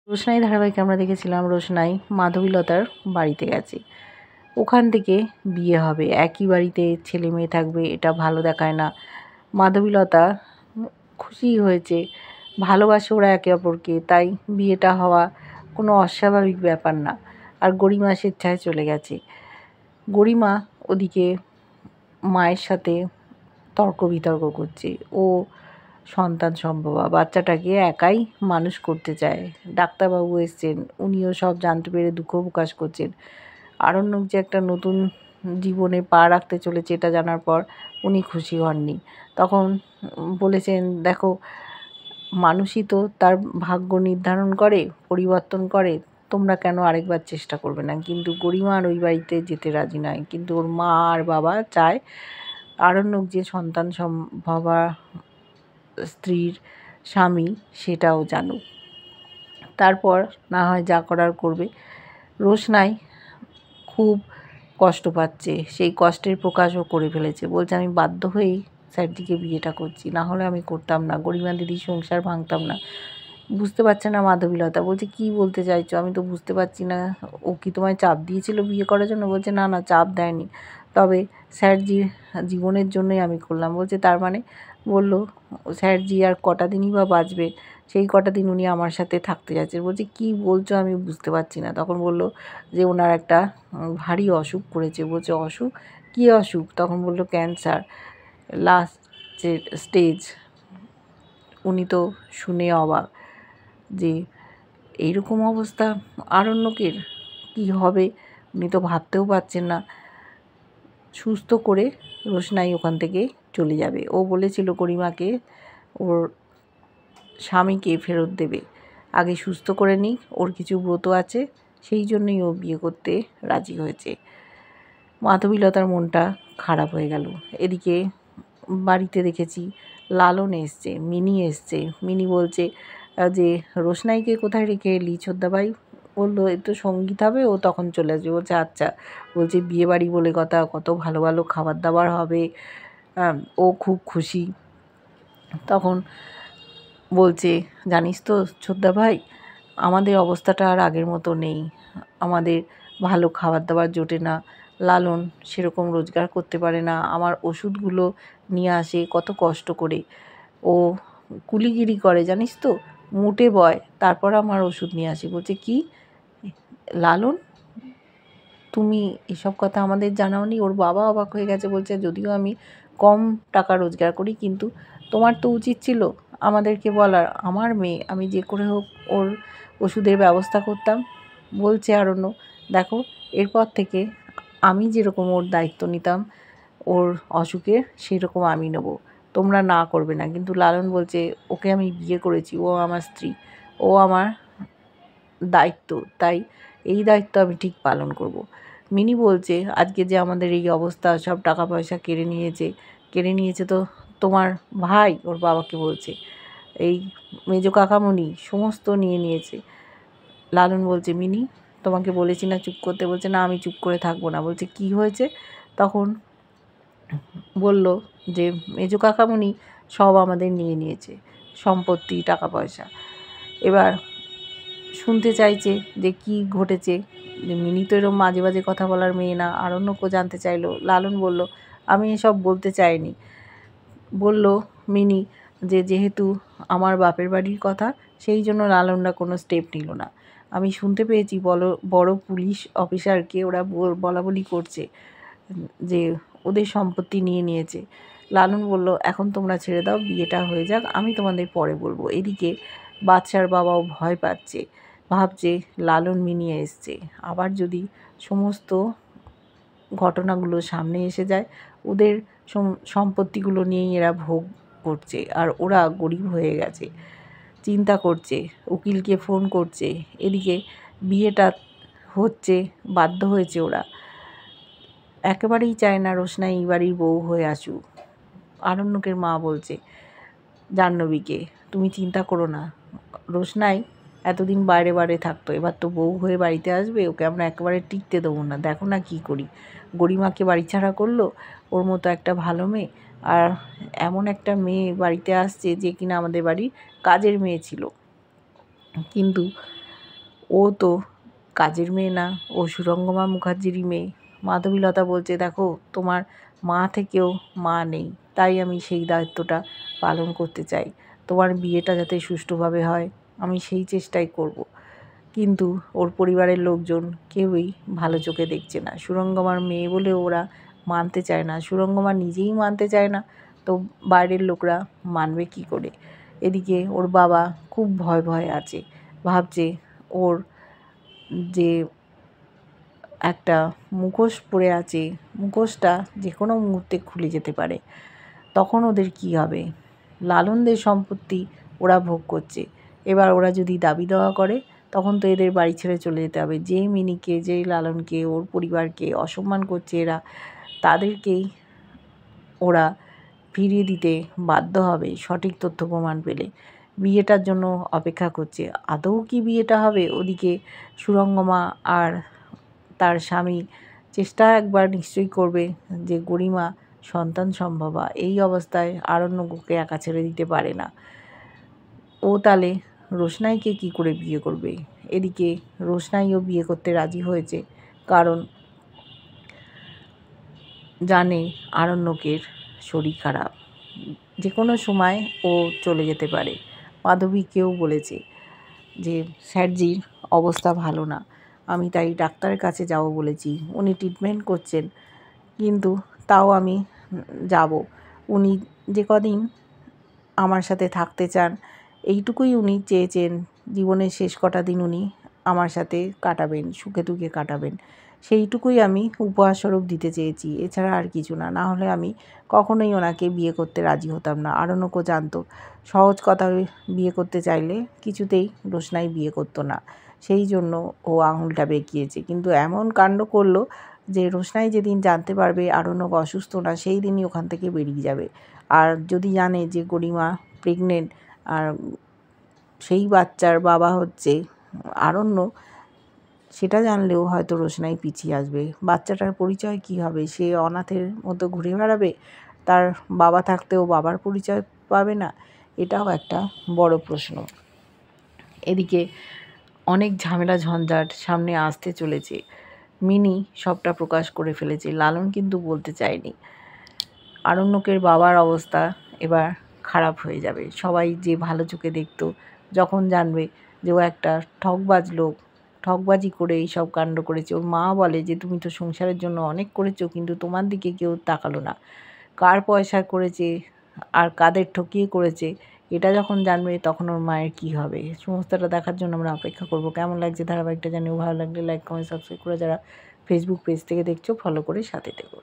রোশনাই ধারাবাহিকে আমরা দেখেছিলাম রোশনাই মাধবীলতার বাড়িতে গেছে, ওখান থেকে বিয়ে হবে, একই বাড়িতে ছেলে মেয়ে থাকবে, এটা ভালো দেখায় না। মাধবীলতা খুশি হয়েছে, ভালোবাসে ওরা একে অপরকে, তাই বিয়েটা হওয়া কোনো অস্বাভাবিক ব্যাপার না। আর গরিমা স্বেচ্ছায় চলে গেছে। গরিমা ওদিকে মায়ের সাথে তর্ক বিতর্ক করছে, ও সন্তান সম্ভবা, বাচ্চাটাকে একাই মানুষ করতে চায়। ডাক্তারবাবু এসছেন, উনিও সব জানতে পেরে দুঃখ প্রকাশ করছেন। আরণ্যক যে একটা নতুন জীবনে পা রাখতে চলেছে এটা জানার পর উনি খুশি হননি। তখন বলেছেন, দেখো, মানুষই তো তার ভাগ্য নির্ধারণ করে, পরিবর্তন করে, তোমরা কেন আরেকবার চেষ্টা করবে না? কিন্তু গরিমা আর ওই বাড়িতে যেতে রাজি নয়, কিন্তু ওর মা আর বাবা চায় আরণ্যক যে সন্তান সম্ভবা স্ত্রীর স্বামী সেটাও জানুক, তারপর না হয় যা করার করবে। রোশনাই খুব কষ্ট পাচ্ছে, সেই কষ্টের প্রকাশও করে ফেলেছে। বলছে, আমি বাধ্য হয়েই স্যারজিকে বিয়েটা করছি, না হলে আমি করতাম না, গরিমা দিদির সংসার ভাঙতাম না। বুঝতে পারছে না মাধবীলতা। বলছে, কি বলতে চাইছো? আমি তো বুঝতে পারছি না। ও কি তোমায় চাপ দিয়েছিল বিয়ে করার জন্য? বলছে, না না, চাপ দেয়নি, তবে স্যারজির জীবনের জন্যই আমি করলাম। বলছে, তার মানে? বলল, স্যারজি আর কটা দিনই বা বাঁচবে, সেই কটা দিন উনি আমার সাথে থাকতে যাচ্ছেন। বলছে, কি বলছো আমি বুঝতে পারছি না। তখন বলল যে ওনার একটা ভারী অসুখ করেছে। বলছে, অসুখ? কী অসুখ? তখন বলল, ক্যান্সার, লাস্ট স্টেজ। উনি তো শুনে অবাক যে এইরকম অবস্থা আরণ্যকের, কী হবে উনি তো ভাবতেও পারছেন না। সুস্থ করে রোশনাই ওখান থেকে চলে যাবে। ও বলেছিল গরিমাকে ওর স্বামীকে ফেরত দেবে, আগে সুস্থ করে নিক, ওর কিছু ব্রত আছে, সেই জন্যই ও বিয়ে করতে রাজি হয়েছে। মাধবীলতার মনটা খারাপ হয়ে গেল। এদিকে বাড়িতে দেখেছি লালন এসছে, মিনি এসছে। মিনি বলছে যে রোশনাইকে কোথায় রেখে এলি ছোদ্দাভাই? বললো, এ তো সঙ্গীত হবে, ও তখন চলে আসবে। বলছে, আচ্ছা। বলছে, বিয়ে বাড়ি বলে কথা, কত ভালো ভালো খাবার দাবার হবে, ও খুব খুশি। তখন বলছে, জানিস তো ছোদ্দাভাই, আমাদের অবস্থাটা আর আগের মতো নেই, আমাদের ভালো খাবার দাবার জোটে না, লালন সেরকম রোজগার করতে পারে না, আমার ওষুধগুলো নিয়ে আসে কত কষ্ট করে, ও কুলিগিরি করে জানিস তো, মুটে বয়, তারপর আমার ওষুধ নিয়ে আসে। বলছে, কি লালন, তুমি এসব কথা আমাদের জানাওনি? ওর বাবা অবাক হয়ে গেছে। বলছে, যদিও আমি কম টাকা রোজগার করি, কিন্তু তোমার তো উচিত ছিল আমাদেরকে বলার, আমার মেয়ে, আমি যে করে হোক ওর ওষুধের ব্যবস্থা করতাম। বলছে আরণ্য, দেখো, এরপর থেকে আমি যেরকম ওর দায়িত্ব নিতাম ওর অসুখের, সেই রকম আমি নেব, তোমরা না করবে না। কিন্তু লালন বলছে, ওকে আমি বিয়ে করেছি, ও আমার স্ত্রী, ও আমার দায়িত্ব, তাই এই দায়িত্ব আমি ঠিক পালন করব। মিনি বলছে, আজকে যে আমাদের এই অবস্থা, সব টাকা পয়সা কেড়ে নিয়েছে তো তোমার ভাই, ওর বাবাকে বলছে, এই মেজো কাকামণি সমস্ত নিয়ে নিয়েছে। লালন বলছে, মিনি, তোমাকে বলেছি না চুপ করতে? বলছে, না, আমি চুপ করে থাকবো না। বলছে, কি হয়েছে? তখন বলল যে মেজো কাকামণি সব আমাদের নিয়ে নিয়েছে, সম্পত্তি, টাকা পয়সা। এবার শুনতে চাইছে যে কি ঘটেছে। যে মিনি তো এরকম মাঝে মাঝে কথা বলার মেয়ে না। আরণ্যকও জানতে চাইলো। লালন বলল, আমি এসব বলতে চাইনি। বলল মিনি যে যেহেতু আমার বাপের বাড়ির কথা, সেই জন্য লালনরা কোনো স্টেপ নিল না। আমি শুনতে পেয়েছি বড় পুলিশ অফিসারকে ওরা বলা বলি করছে যে ওদের সম্পত্তি নিয়ে নিয়েছে। লালন বলল, এখন তোমরা ছেড়ে দাও, বিয়েটা হয়ে যাক, আমি তোমাদের পরে বলবো। এদিকে বাদশার বাবাও ভয় পাচ্ছে, ভাবছে লালন মিনিয়ে এসছে, আবার যদি সমস্ত ঘটনাগুলো সামনে এসে যায়, ওদের সম্পত্তিগুলো নিয়েই এরা ভোগ করছে, আর ওরা গরিব হয়ে গেছে। চিন্তা করছে, উকিলকে ফোন করছে। এদিকে বিয়েটা হচ্ছে, বাধ্য হয়েছে ওরা, একেবারেই চায় না রোশনাই এই বাড়ির বউ হয়ে আসুক। আরণ্যকের মা বলছে জাহ্নবীকে, তুমি চিন্তা করো না, রোশনাই এতদিন বাইরে বাইরে থাকতো, এবার তো বউ হয়ে বাড়িতে আসবে, ওকে আমরা একেবারে টিকতে দেবো না, দেখো না কী করি। গরিমাকে বাড়ি ছাড়া করলো, ওর মতো একটা ভালো মেয়ে, আর এমন একটা মেয়ে বাড়িতে আসছে যে কিনা আমাদের বাড়ির কাজের মেয়ে ছিল, কিন্তু ও তো কাজের মেয়ে না, ও সুরঙ্গমা মুখার্জিরই মেয়ে। মাধবীলতা বলছে, দেখো তোমার মা থেকেও মা নেই, তাই আমি সেই দায়িত্বটা পালন করতে চাই। তোমার বিয়েটা যাতে সুষ্ঠুভাবে হয় আমি সেই চেষ্টাই করব। কিন্তু ওর পরিবারের লোকজন কেউই ভালো চোখে দেখছে না। সুরঙ্গমার মেয়ে বলে ওরা মানতে চায় না। সুরঙ্গমা নিজেই মানতে চায় না, তো বাইরের লোকরা মানবে কী করে? এদিকে ওর বাবা খুব ভয় আছে, ভাবছে ওর যে একটা মুখোশ পরে আছে, মুখোশটা যে কোনো মুহূর্তে খুলে যেতে পারে। তখন ওদের কী হবে? লালনদের সম্পত্তি ওরা ভোগ করছে, এবার ওরা যদি দাবি দেওয়া করে তখন তো এদের বাড়ি ছেড়ে চলে যেতে হবে। যেই মিনিকে, যেই লালনকে, ওর পরিবারকে অসম্মান করছে এরা, তাদেরকেই ওরা ফিরিয়ে দিতে বাধ্য হবে সঠিক তথ্য প্রমাণ পেলে। বিয়েটার জন্য অপেক্ষা করছে। আদৌ কি বিয়েটা হবে? ওদিকে সুরঙ্গমা আর তার স্বামী চেষ্টা একবার নিশ্চয়ই করবে যে গরিমা সন্তান সম্ভবা। এই অবস্থায় আরণ্যককে একা ছেড়ে দিতে পারে না। ও তাহলে রোশনাইকে কী করে বিয়ে করবে? এদিকে রোশনাইও বিয়ে করতে রাজি হয়েছে, কারণ জানে আরণ্যকের শরীর খারাপ, যে কোনো সময় ও চলে যেতে পারে। মাধবীকেও বলেছে যে স্যারজির অবস্থা ভালো না, আমি তাই ডাক্তারের কাছে যাব বলেছি, উনি ট্রিটমেন্ট করছেন, কিন্তু তাও আমি যাব। উনি যে কদিন আমার সাথে থাকতে চান এইটুকুই উনি চেয়েছেন, জীবনের শেষ কটা দিন উনি আমার সাথে কাটাবেন, সুখে দুঃখে কাটাবেন, সেইটুকুই আমি উপহারস্বরূপ দিতে চেয়েছি, এছাড়া আর কিছু না। না হলে আমি কখনোই ওনাকে বিয়ে করতে রাজি হতাম না। আরণ্যকও জানতো সহজ কথা বিয়ে করতে চাইলে কিছুতেই রোশনাই বিয়ে করতো না, সেই জন্য ও আঙুলটা বেঁকিয়েছে। কিন্তু এমন কাণ্ড করলো যে রোশনাই যেদিন জানতে পারবে আরণ্যক অসুস্থ না, সেই দিনই ওখান থেকে বেরিয়ে যাবে। আর যদি জানে যে গরিমা প্রেগনেন্ট আর সেই বাচ্চার বাবা হচ্ছে আরণ্যক, সেটা জানলেও হয়তো রোশনাই পিছিয়ে আসবে। বাচ্চাটার পরিচয় কী হবে? সে অনাথের মতো ঘুরে বেড়াবে, তার বাবা থাকতেও বাবার পরিচয় পাবে না? এটাও একটা বড় প্রশ্ন। এদিকে অনেক ঝামেলা ঝঞ্ঝাট সামনে আসতে চলেছে। মিনি সবটা প্রকাশ করে ফেলেছে, লালন কিন্তু বলতে চায়নি। আরণ্যকের বাবার অবস্থা এবার খারাপ হয়ে যাবে। সবাই যে ভালো চোখে দেখতো, যখন জানবে যে ও একটা ঠকবাজ লোক, ঠকবাজি করে এইসব কাণ্ড করেছে। ওর মা বলে যে তুমি তো সংসারের জন্য অনেক করেছো, কিন্তু তোমার দিকে কেউ তাকালো না। কার পয়সা করেছে আর কাদের ঠকিয়ে করেছে এটা যখন জানবে তখন ওর মায়ের কী হবে? সমস্তটা দেখার জন্য আমরা অপেক্ষা করব। কেমন লাগছে ধারাবাহিকটা জানিও, ভালো লাগলে লাইক, কমেন্ট, সাবস্ক্রাইব করে যারা ফেসবুক পেজ থেকে দেখছো ফলো করে সাথে থেকো।